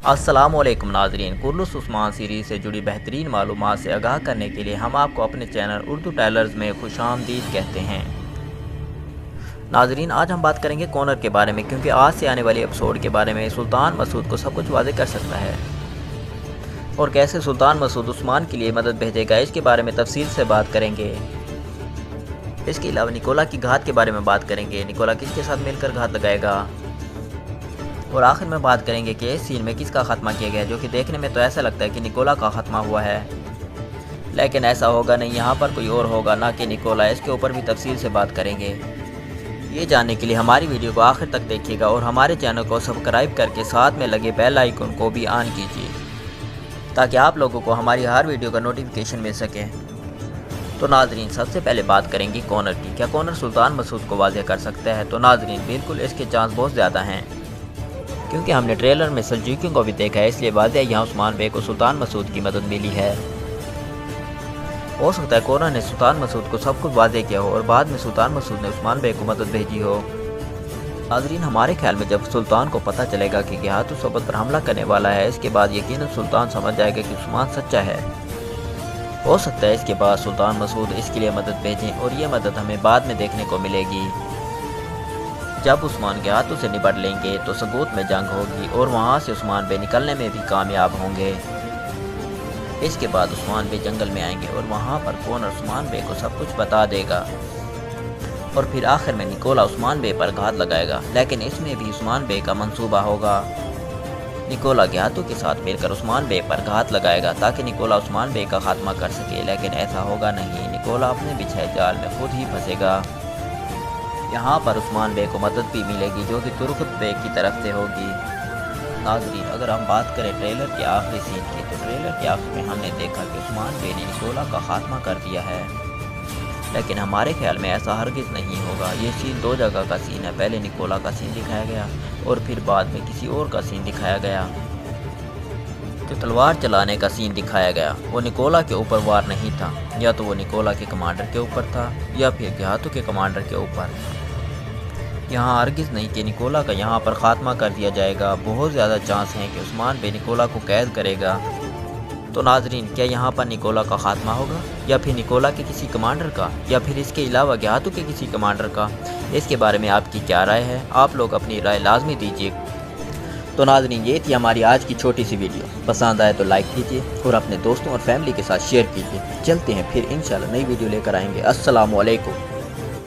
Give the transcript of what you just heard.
अस्सलामुअलैकुम नाज़रीन, कुर्नुस उस्मान सीरीज़ से जुड़ी बेहतरीन मालूमात से आगाह करने के लिए हम आपको अपने चैनल उर्दू टेलर्स में खुशामदीद कहते हैं। नाज़रीन, आज हम बात करेंगे कॉर्नर के बारे में, क्योंकि आज से आने वाले एपिसोड के बारे में सुल्तान मसूद को सब कुछ वाज़ेह कर सकता है और कैसे सुल्तान मसूद उस्मान के लिए मदद भेजेगा, इसके बारे में तफसील से बात करेंगे। इसके अलावा निकोला की घात के बारे में बात करेंगे, निकोला किसके साथ मिलकर घात लगाएगा, और आखिर में बात करेंगे कि इस सीन में किसका खात्मा किया गया है, जो कि देखने में तो ऐसा लगता है कि निकोला का खात्मा हुआ है, लेकिन ऐसा होगा नहीं, यहाँ पर कोई और होगा ना कि निकोला। इसके ऊपर भी तफसील से बात करेंगे। ये जानने के लिए हमारी वीडियो को आखिर तक देखिएगा और हमारे चैनल को सब्सक्राइब करके साथ में लगे बेल आइकन को भी ऑन कीजिए, ताकि आप लोगों को हमारी हर वीडियो का नोटिफिकेशन मिल सके। तो नाजरीन, सबसे पहले बात करेंगे कॉर्नर की। क्या कॉर्नर सुल्तान मसूद को वाज़ेह कर सकता है? तो नाजरीन, बिल्कुल इसके चांस बहुत ज़्यादा हैं, क्योंकि हमने ट्रेलर में सल्जूकियों को भी देखा है, इसलिए वाज़ेह यहाँ उस्मान बे को सुल्तान मसूद की मदद मिली है। हो सकता है कॉर्नर ने सुल्तान मसूद को सब कुछ वाज़ेह किया हो और बाद में सुल्तान मसूद ने उस्मान बे को मदद भेजी हो। नाज़रीन, हमारे ख्याल में जब सुल्तान को पता चलेगा कि गियात सोबत पर हमला करने वाला है, इसके बाद यकीनन सुल्तान समझ जाएगा कि उस्मान सच्चा है। हो सकता है इसके बाद सुल्तान मसूद इसके लिए मदद भेजें और ये मदद हमें बाद में देखने को मिलेगी। जब उस्मान के हाथों से निपट लेंगे तो सबूत में जंग होगी और वहाँ से उस्मान बे निकलने में भी कामयाब होंगे। इसके बाद उस्मान बे जंगल में आएंगे और वहाँ पर कॉर्नर उस्मान बे को सब कुछ बता देगा और फिर आखिर में निकोला उस्मान बे पर घात लगाएगा, लेकिन इसमें भी उस्मान बे का मंसूबा होगा। निकोला के हाथों के साथ मिलकर उस्मान बे पर घात लगाएगा ताकि निकोला उस्मान बे का खात्मा कर सके, लेकिन ऐसा होगा नहीं। निकोला अपने बिछाए जाल में खुद ही फंसेगा। यहाँ पर उस्मान बे को मदद भी मिलेगी, जो कि तुर्कत बे की तरफ से होगी। नाज़रीन, अगर हम बात करें ट्रेलर के आखिरी सीन की, तो ट्रेलर के आखिर में हमने देखा कि उस्मान बे ने निकोला का खात्मा कर दिया है, लेकिन हमारे ख्याल में ऐसा हरगिज़ नहीं होगा। ये सीन दो जगह का सीन है, पहले निकोला का सीन दिखाया गया और फिर बाद में किसी और का सीन दिखाया गया। जो तलवार चलाने का सीन दिखाया गया वो निकोला के ऊपर वार नहीं था, या तो वो निकोला के कमांडर के ऊपर था या फिर गियातों के कमांडर के ऊपर। यहाँ हरगिज़ नहीं कि निकोला का यहाँ पर खात्मा कर दिया जाएगा। बहुत ज़्यादा चांस हैं कि उस्मान बे निकोला को कैद करेगा। तो नाजरीन, क्या यहाँ पर निकोला का खात्मा होगा या फिर निकोला के किसी कमांडर का, या फिर इसके अलावा गियातों के किसी कमांडर का? इसके बारे में आपकी क्या राय है? आप लोग अपनी राय लाजमी दीजिए। तो नाजरीन, ये थी हमारी आज की छोटी सी वीडियो। पसंद आए तो लाइक कीजिए और अपने दोस्तों और फैमिली के साथ शेयर कीजिए। चलते हैं फिर इंशाल्लाह नई वीडियो लेकर आएंगे। अस्सलामु अलैकुम।